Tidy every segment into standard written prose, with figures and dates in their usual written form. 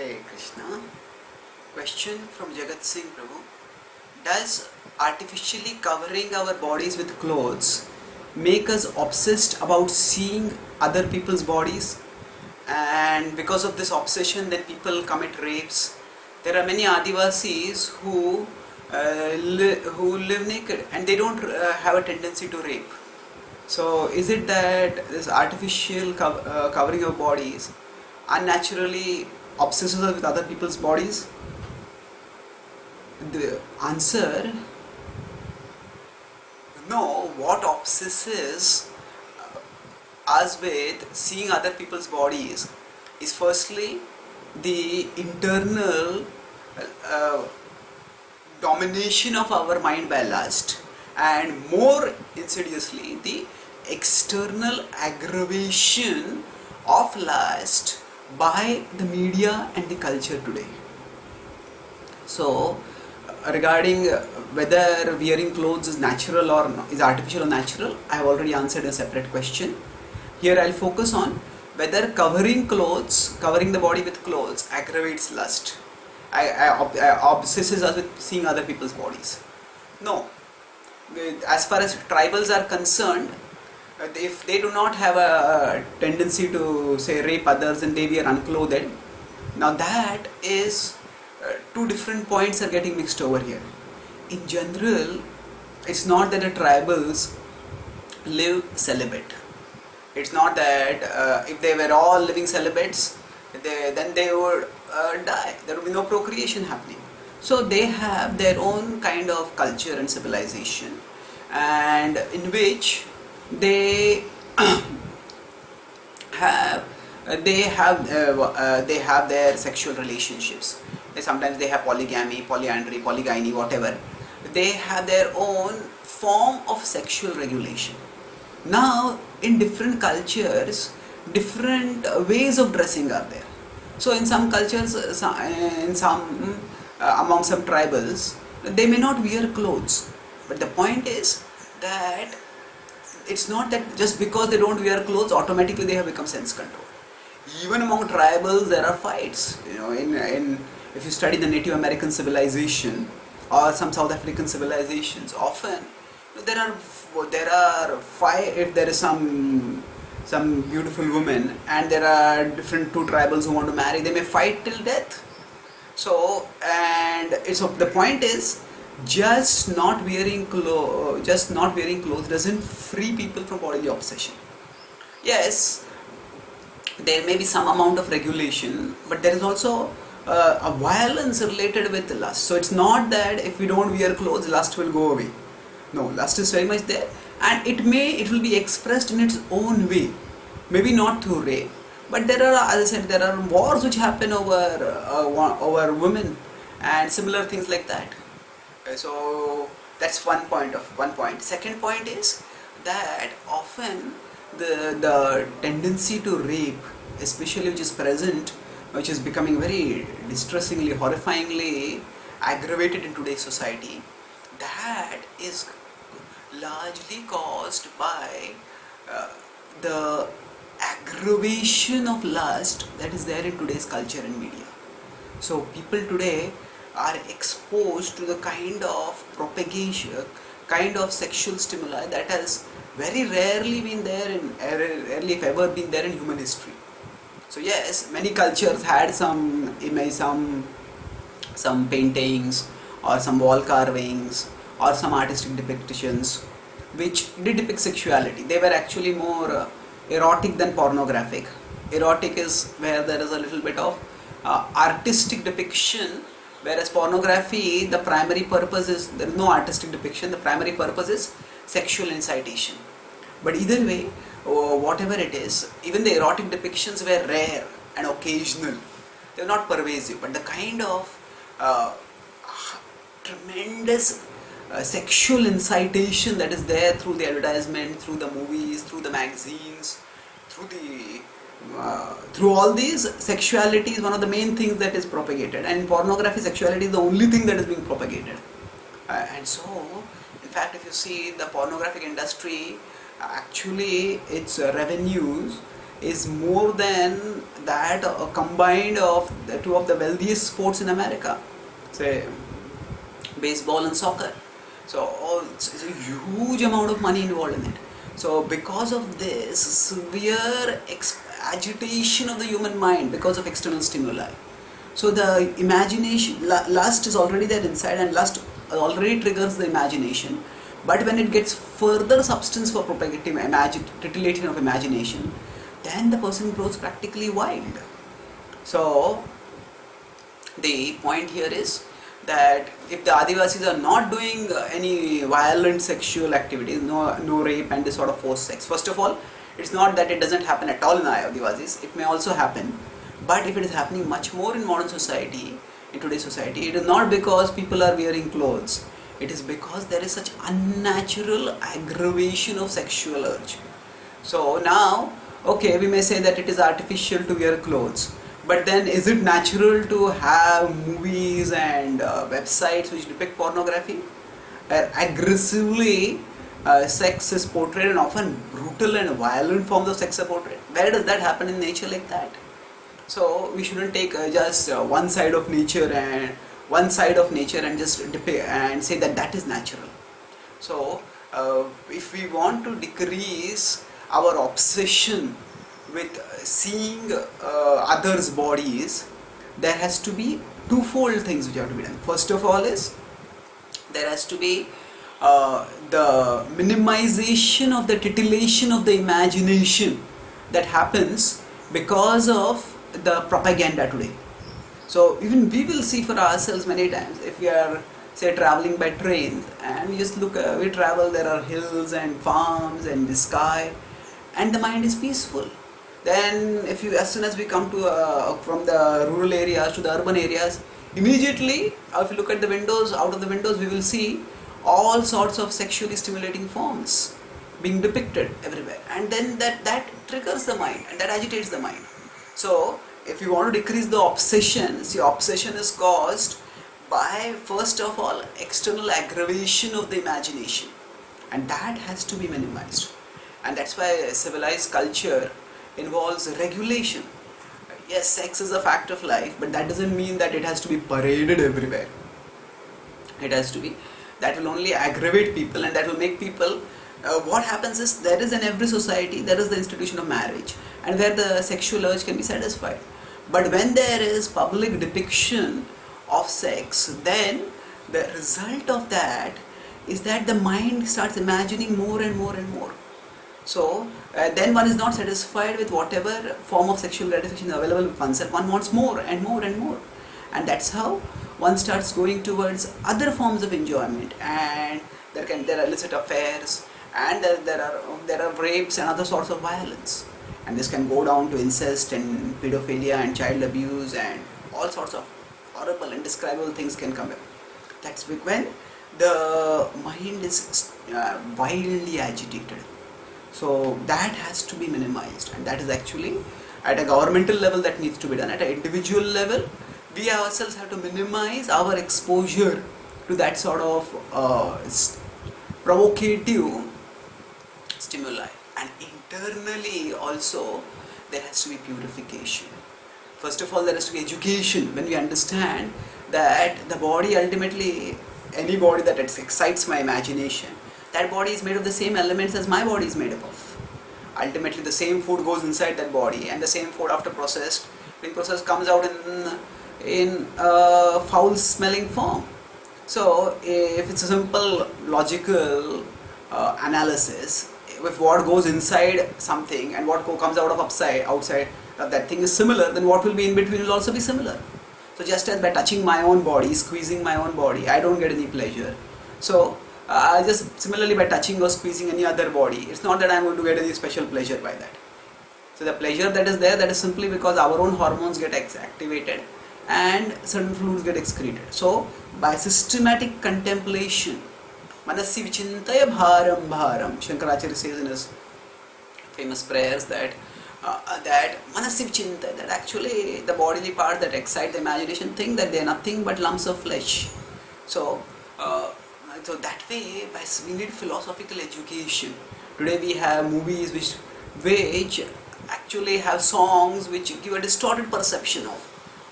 Hare Krishna. Question from Jagat Singh Prabhu. Does artificially covering our bodies with clothes make us obsessed about seeing other people's bodies? And because of this obsession, then people commit rapes. There are many Adivasis who live naked and they don't have a tendency to rape. So, is it that this artificial covering of bodies unnaturally obsesses us with other people's bodies? The answer: no. What obsesses us with seeing other people's bodies is firstly the internal uh, domination of our mind by lust, and more insidiously the external aggravation of lust by the media and the culture today. So, regarding whether wearing clothes is natural or not, is artificial or natural, I have already answered a separate question. Here I'll focus on whether covering the body with clothes aggravates lust, obsesses us with seeing other people's bodies. No. As far as tribals are concerned, if they do not have a tendency to say rape others and they wear unclothed, now that is two different points are getting mixed over here. In general, it's not that the tribals live celibate. It's not that if they were all living celibates, then they would die. There would be no procreation happening. So they have their own kind of culture and civilization, and in which they have their sexual relationships. Sometimes they have polygamy, polyandry, polygyny, whatever. They have their own form of sexual regulation. Now, in different cultures, different ways of dressing are there. So, in some cultures, among some tribals, they may not wear clothes. But the point is that it's not that just because they don't wear clothes, automatically they have become sense controlled. Even among tribals, there are fights. If you study the Native American civilization or some South African civilizations, often there are fight. If there is some beautiful woman and there are different two tribals who want to marry, they may fight till death. So, the point is, just not wearing clothes doesn't free people from bodily obsession. Yes, there may be some amount of regulation, but there is also a violence related with lust. So it's not that if we don't wear clothes, lust will go away. No, lust is very much there, and it will be expressed in its own way. Maybe not through rape, but there are, as I said, there are wars which happen over women and similar things like that. So that's one point. Second point is that often the tendency to rape, especially which is present, which is becoming very distressingly, horrifyingly aggravated in today's society, that is largely caused by the aggravation of lust that is there in today's culture and media. So people today are exposed to the kind of propagation, kind of sexual stimuli that has very rarely been there rarely if ever been there in human history. So yes, many cultures had some paintings or some wall carvings or some artistic depictions which did depict sexuality. They were actually more erotic than pornographic. Erotic is where there is a little bit of artistic depiction, whereas pornography, the primary purpose is, there is no artistic depiction, the primary purpose is sexual incitation. But either way, whatever it is, even the erotic depictions were rare and occasional. They were not pervasive, but the kind of tremendous sexual incitation that is there through the advertisement, through the movies, through the magazines, through all these, sexuality is one of the main things that is propagated, and in pornography, sexuality is the only thing that is being propagated. And so, in fact, if you see the pornographic industry, actually its revenues is more than that combined of the two of the wealthiest sports in America, say baseball and soccer. So it's a huge amount of money involved in it. So because of this severe agitation of the human mind because of external stimuli, so the imagination, lust is already there inside, and lust already triggers the imagination. But when it gets further substance for propagating titillation of imagination, then the person grows practically wild. So the point here is that if the Adivasis are not doing any violent sexual activities, no rape and this sort of forced sex, first of all, it's not that it doesn't happen at all in Adivasis, it may also happen. But if it is happening much more in modern society, in today's society, it is not because people are wearing clothes, it is because there is such unnatural aggravation of sexual urge. So now, okay, we may say that it is artificial to wear clothes, but then is it natural to have movies and websites which depict pornography? Aggressively sex is portrayed, and often brutal and violent forms of sex are portrayed. Where does that happen in nature like that? So we shouldn't take just one side of nature and just depict and say that that is natural. So if we want to decrease our obsession with seeing others' bodies, there has to be twofold things which have to be done. First of all is there has to be the minimization of the titillation of the imagination that happens because of the propaganda today. So even we will see for ourselves many times, if we are say traveling by train and we just look, we travel, there are hills and farms and the sky, and the mind is peaceful. Then as soon as we come to from the rural areas to the urban areas, immediately if you look at the windows, out of the windows we will see all sorts of sexually stimulating forms being depicted everywhere, and then that triggers the mind and that agitates the mind. So if you want to decrease the obsession, see, obsession is caused by, first of all, external aggravation of the imagination, and that has to be minimized. And that's why civilized culture involves regulation. Yes, sex is a fact of life, but that doesn't mean that it has to be paraded everywhere. It has to be, that will only aggravate people, and that will make people, what happens is, there is in every society, there is the institution of marriage, and where the sexual urge can be satisfied. But when there is public depiction of sex, then the result of that is that the mind starts imagining more and more and more. So then one is not satisfied with whatever form of sexual gratification is available with oneself. One wants more and more and more, and that's how one starts going towards other forms of enjoyment, and there are illicit affairs, and there are rapes and other sorts of violence, and this can go down to incest and pedophilia and child abuse, and all sorts of horrible, indescribable things can come up. That's when the mind is wildly agitated. So that has to be minimized, and that is actually at a governmental level that needs to be done. At an individual level, we ourselves have to minimize our exposure to that sort of provocative stimuli. And internally also there has to be purification. First of all, there has to be education. When we understand that the body, ultimately any body that excites my imagination, that body is made of the same elements as my body is made up of. Ultimately the same food goes inside that body, and the same food after being processed comes out in foul smelling form. So if it's a simple logical analysis, if what goes inside something and what comes out of outside that thing is similar, then what will be in between will also be similar. So just as by touching my own body, squeezing my own body, I don't get any pleasure. So just similarly by touching or squeezing any other body, it's not that I'm going to get any special pleasure by that. So the pleasure that is there, that is simply because our own hormones get activated and certain fluids get excreted. So by systematic contemplation, Manasya Vichintaya Bharam Bharam, Shankaracharya says in his famous prayers that Manasya Vichintaya, that actually the bodily part that excite the imagination think that they are nothing but lumps of flesh. So that way, we need philosophical education. Today we have movies which actually have songs which give a distorted perception of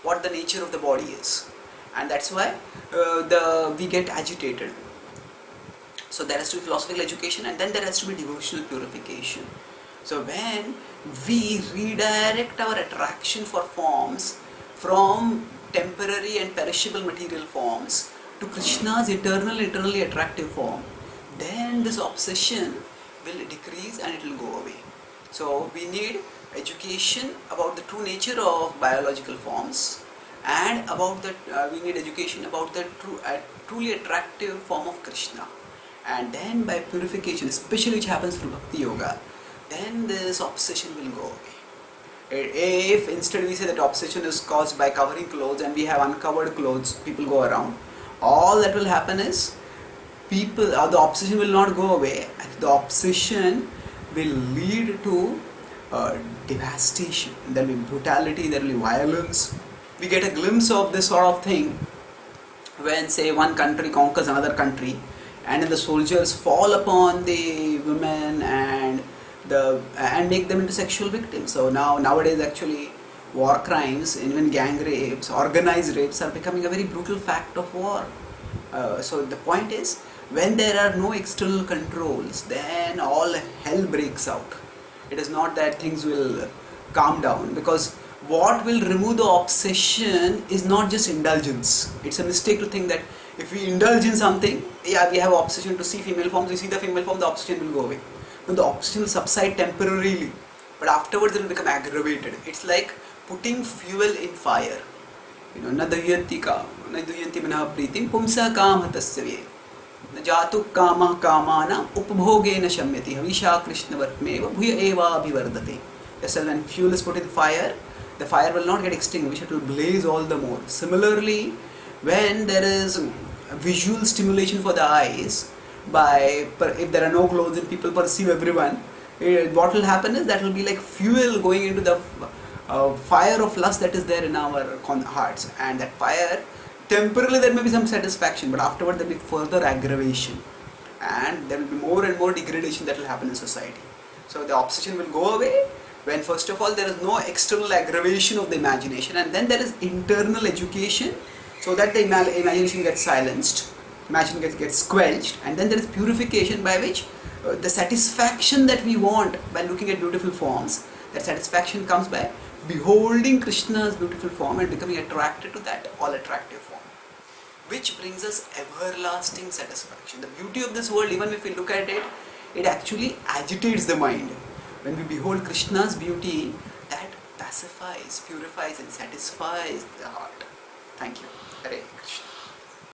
what the nature of the body is, and that's why we get agitated. So there has to be philosophical education, and then there has to be devotional purification. So when we redirect our attraction for forms from temporary and perishable material forms to Krishna's eternally attractive form, then this obsession will decrease and it will go away. So we need education about the true nature of biological forms, and about the we need education about the truly attractive form of Krishna. And then by purification, especially which happens through Bhakti Yoga, then this obsession will go away. If instead we say that obsession is caused by covering clothes and we have uncovered clothes, people go around, all that will happen is the obsession will not go away. The obsession will lead to devastation. There will be brutality, there will be violence. We get a glimpse of this sort of thing when, say, one country conquers another country, and then the soldiers fall upon the women and make them into sexual victims. So nowadays actually war crimes, even gang rapes, organized rapes are becoming a very brutal fact of war. So the point is, when there are no external controls, then all hell breaks out. It is not that things will calm down, because what will remove the obsession is not just indulgence. It's a mistake to think that if we indulge in something, we have obsession to see female forms, we see the female form, the obsession will go away. No, the obsession will subside temporarily, but afterwards it will become aggravated. It's like putting fuel in fire. Na dahyati manah pritim pumsa kama tasya na jatu kama kamana upbhogena shamyati havisha krishna vartmeva bhuya eva abhivardate. Yes, when fuel is put in fire, the fire will not get extinguished, it will blaze all the more. Similarly, when there is visual stimulation for the eyes, if there are no clothes and people perceive everyone, what will happen is that will be like fuel going into the fire of lust that is there in our hearts, and that fire, temporarily there may be some satisfaction, but afterward there will be further aggravation, and there will be more and more degradation that will happen in society. So the obsession will go away when, first of all, there is no external aggravation of the imagination, and then there is internal education, so that the imagination gets silenced, imagination gets squelched, and then there is purification by which the satisfaction that we want by looking at beautiful forms, that satisfaction comes by beholding Krishna's beautiful form and becoming attracted to that all-attractive form, which brings us everlasting satisfaction. The beauty of this world, even if we look at it, it actually agitates the mind. When we behold Krishna's beauty, that pacifies, purifies and satisfies the heart. Thank you.